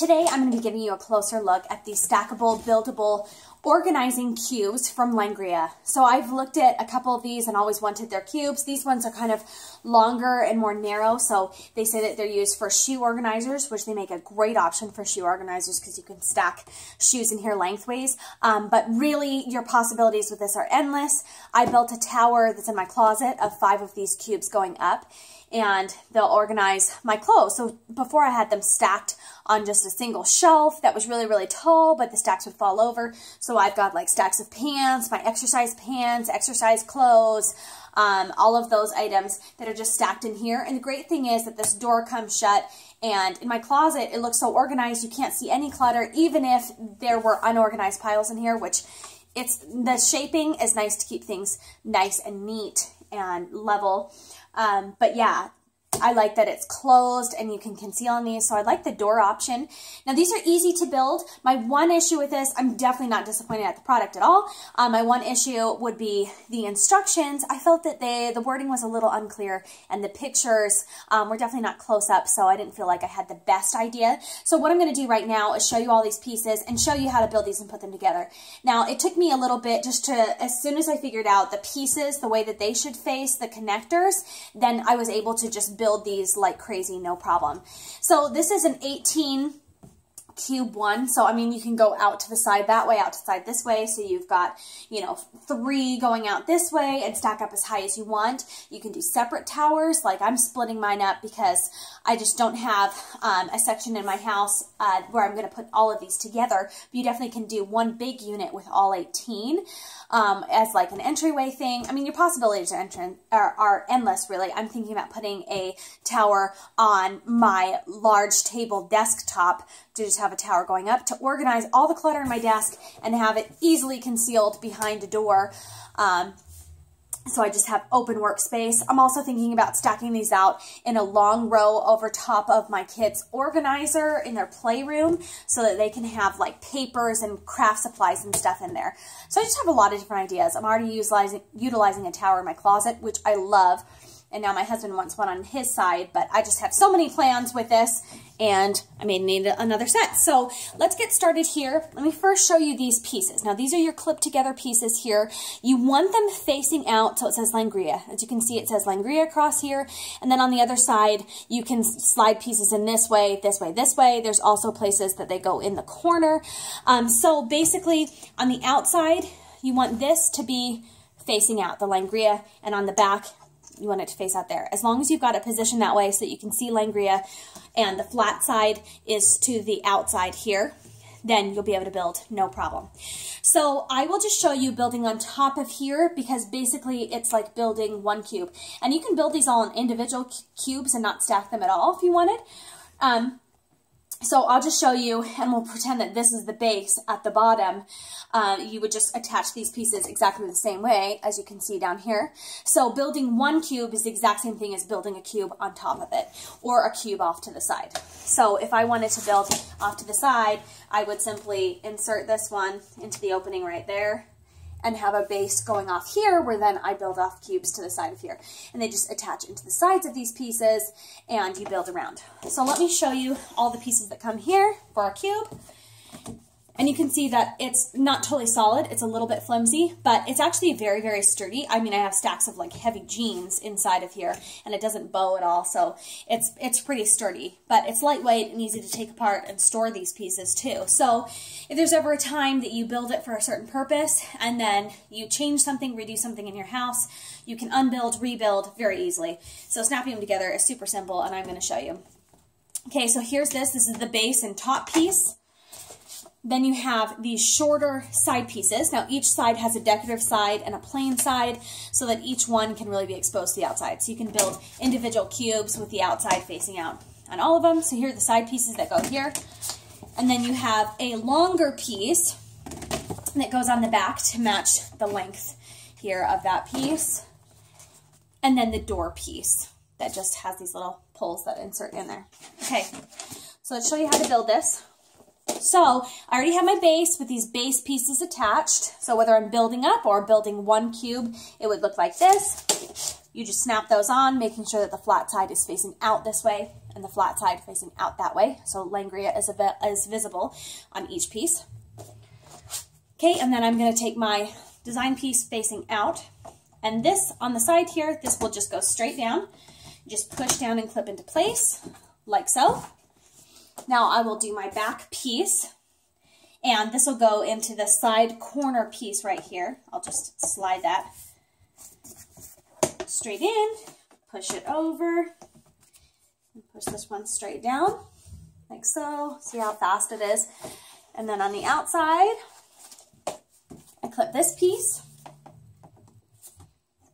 Today I'm going to be giving you a closer look at the stackable, buildable, organizing cubes from Langria. So I've looked at a couple of these and always wanted their cubes. These ones are kind of longer and more narrow, so they say that they're used for shoe organizers, which they make a great option for shoe organizers because you can stack shoes in here lengthways. But really, your possibilities with this are endless. I built a tower that's in my closet of 5 of these cubes going up, and they'll organize my clothes. So before I had them stacked on just a single shelf that was really, really tall, but the stacks would fall over. So I've got like stacks of pants, my exercise pants, exercise clothes, all of those items that are just stacked in here. And the great thing is that this door comes shut, and in my closet, it looks so organized. You can't see any clutter, even if there were unorganized piles in here, which the shaping is nice to keep things nice and neat and level. But yeah, I like that it's closed and you can conceal on these, so I like the door option. Now these are easy to build. My one issue with this, I'm definitely not disappointed at the product at all. My one issue would be the instructions. I felt that the wording was a little unclear, and the pictures were definitely not close up, so I didn't feel like I had the best idea. So what I'm going to do right now is show you all these pieces and show you how to build these and put them together. Now it took me a little bit just to, as soon as I figured out the pieces, the way that they should face, the connectors, then I was able to just build these like crazy, no problem. So this is an 18 cube one. So, I mean, you can go out to the side that way, out to the side this way. So you've got, you know, 3 going out this way and stack up as high as you want. You can do separate towers. Like I'm splitting mine up because I just don't have a section in my house where I'm going to put all of these together. But you definitely can do one big unit with all 18 as like an entryway thing. I mean, your possibilities are endless, really. I'm thinking about putting a tower on my large table desktop to just have a tower going up to organize all the clutter in my desk and have it easily concealed behind a door. So I just have open workspace. I'm also thinking about stacking these out in a long row over top of my kids' organizer in their playroom so that they can have like papers and craft supplies and stuff in there. So I just have a lot of different ideas. I'm already utilizing a tower in my closet, which I love. And now my husband wants one on his side, but I just have so many plans with this, and I may need another set. So let's get started here. Let me first show you these pieces. Now these are your clip together pieces here. You want them facing out, so it says Langria. As you can see, it says Langria across here. And then on the other side, you can slide pieces in this way, this way, this way. There's also places that they go in the corner. So basically on the outside, you want this to be facing out, the Langria, and on the back, you want it to face out there. As long as you've got it positioned that way so that you can see Langria and the flat side is to the outside here, then you'll be able to build no problem. So I will just show you building on top of here because basically it's like building one cube. And you can build these all in individual cubes and not stack them at all if you wanted. So I'll just show you, and we'll pretend that this is the base at the bottom. You would just attach these pieces exactly the same way, as you can see down here. So building one cube is the exact same thing as building a cube on top of it, or a cube off to the side. So if I wanted to build off to the side, I would simply insert this one into the opening right there, and have a base going off here where then I build off cubes to the side of here. And they just attach into the sides of these pieces and you build around. So let me show you all the pieces that come here for our cube. And you can see that it's not totally solid. It's a little bit flimsy, but it's actually very, very sturdy. I mean, I have stacks of like heavy jeans inside of here and it doesn't bow at all. So it's pretty sturdy, but it's lightweight and easy to take apart and store these pieces too. So if there's ever a time that you build it for a certain purpose and then you change something, redo something in your house, you can unbuild, rebuild very easily. So snapping them together is super simple, and I'm going to show you. Okay, so here's this. This is the base and top piece. Then you have these shorter side pieces. Now each side has a decorative side and a plain side so that each one can really be exposed to the outside. So you can build individual cubes with the outside facing out on all of them. So here are the side pieces that go here. And then you have a longer piece that goes on the back to match the length here of that piece. And then the door piece that just has these little poles that insert in there. Okay, so let's show you how to build this. So I already have my base with these base pieces attached. So whether I'm building up or building one cube, it would look like this. You just snap those on, making sure that the flat side is facing out this way, and and the flat side facing out that way. So Langria is visible on each piece. Okay, and then I'm going to take my design piece facing out, and this on the side here, this will just go straight down. Just push down and clip into place, like so. Now I will do my back piece, and this will go into the side corner piece right here. I'll just slide that straight in, push it over, and push this one straight down, like so. See how fast it is? And then on the outside, I clip this piece,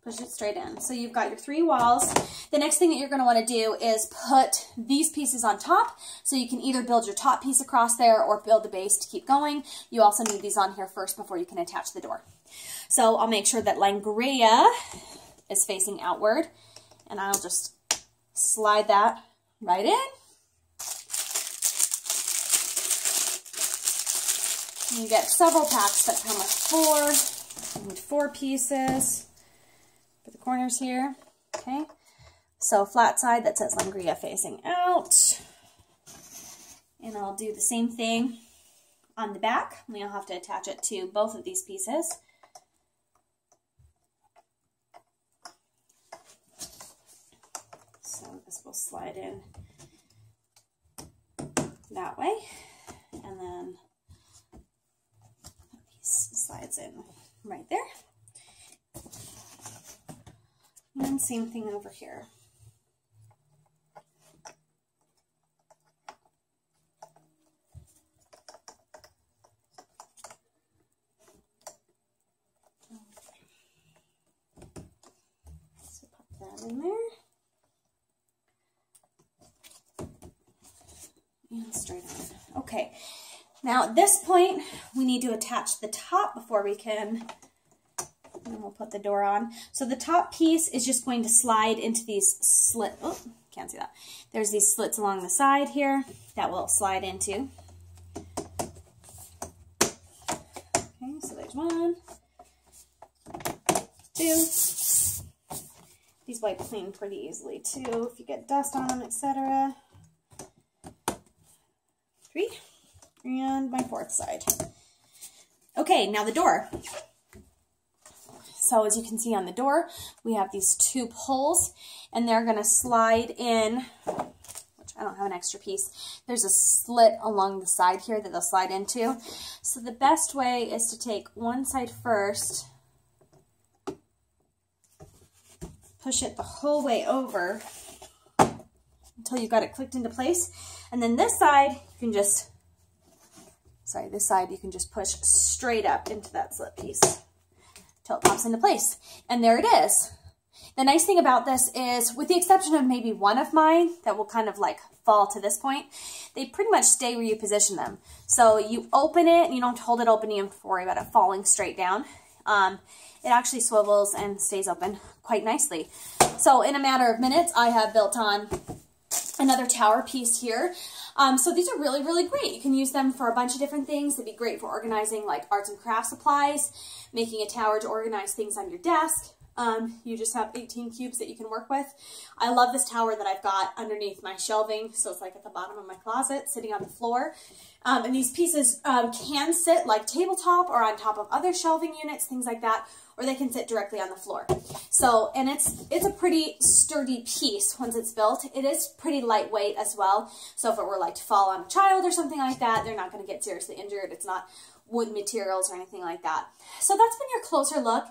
push it straight in. So you've got your 3 walls. The next thing that you're going to want to do is put these pieces on top, so you can either build your top piece across there or build the base to keep going. You also need these on here first before you can attach the door. So I'll make sure that Langria is facing outward, and I'll just slide that right in. You get several packs that come with 4. You need 4 pieces for the corners here. Okay, so flat side that says Langria facing out, and I'll do the same thing on the back. I'll have to attach it to both of these pieces. So this will slide in that way, and then slides in right there. And same thing over here. So pop that in there. And straight on. Okay. Now at this point, we need to attach the top before we can, and we'll put the door on. So the top piece is just going to slide into these slits. Oh, can't see that. There's these slits along the side here that will slide into. Okay, so there's 1, 2. These wipe clean pretty easily too if you get dust on them, etc. 3. And my 4th side. Okay, now the door. So as you can see on the door, we have these 2 pulls, and they're going to slide in, which I don't have an extra piece. There's a slit along the side here that they'll slide into. So the best way is to take one side first, push it the whole way over until you've got it clicked into place, and then this side you can just this side you can just push straight up into that slit piece until it pops into place. And there it is. The nice thing about this is, with the exception of maybe one of mine that will kind of like fall to this point, they pretty much stay where you position them. So you open it, and you don't have to hold it open, you don't have to worry about it falling straight down. It actually swivels and stays open quite nicely. So in a matter of minutes, I have built on another tower piece here. So these are really, really great. You can use them for a bunch of different things. They'd be great for organizing like arts and crafts supplies, making a tower to organize things on your desk. You just have 18 cubes that you can work with. I love this tower that I've got underneath my shelving, so it's like at the bottom of my closet, sitting on the floor. And these pieces can sit like tabletop or on top of other shelving units, things like that, or they can sit directly on the floor. So, and it's a pretty sturdy piece once it's built. It is pretty lightweight as well, so if it were like to fall on a child or something like that, they're not going to get seriously injured. It's not wood materials or anything like that. So that's been your closer look.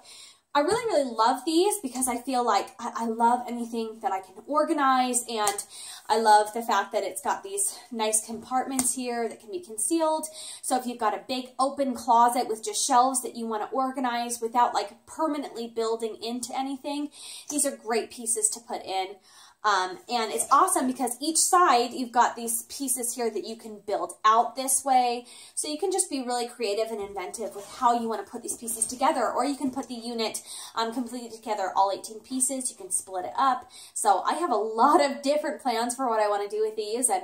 I really, really love these because I feel like I love anything that I can organize, and I love the fact that it's got these nice compartments here that can be concealed. So if you've got a big open closet with just shelves that you want to organize without like permanently building into anything, these are great pieces to put in. And it's awesome because each side you've got these pieces here that you can build out this way. So you can just be really creative and inventive with how you want to put these pieces together, or you can put the unit completely together, all 18 pieces. You can split it up. So I have a lot of different plans for what I want to do with these, and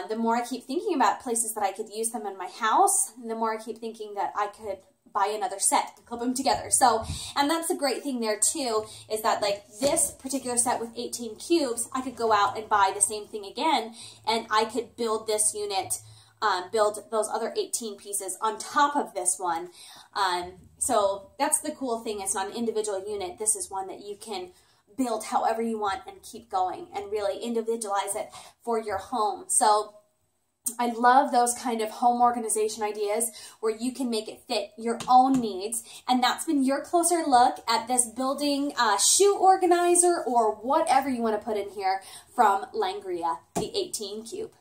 the more I keep thinking about places that I could use them in my house, the more I keep thinking that I could buy another set, clip them together. So, and that's the great thing there too, is that like this particular set with 18 cubes, I could go out and buy the same thing again, and I could build this unit, build those other 18 pieces on top of this one. So that's the cool thing. It's not an individual unit. This is one that you can build however you want and keep going and really individualize it for your home. So I love those kind of home organization ideas where you can make it fit your own needs. And that's been your closer look at this building shoe organizer or whatever you want to put in here from Langria, the 18 cube.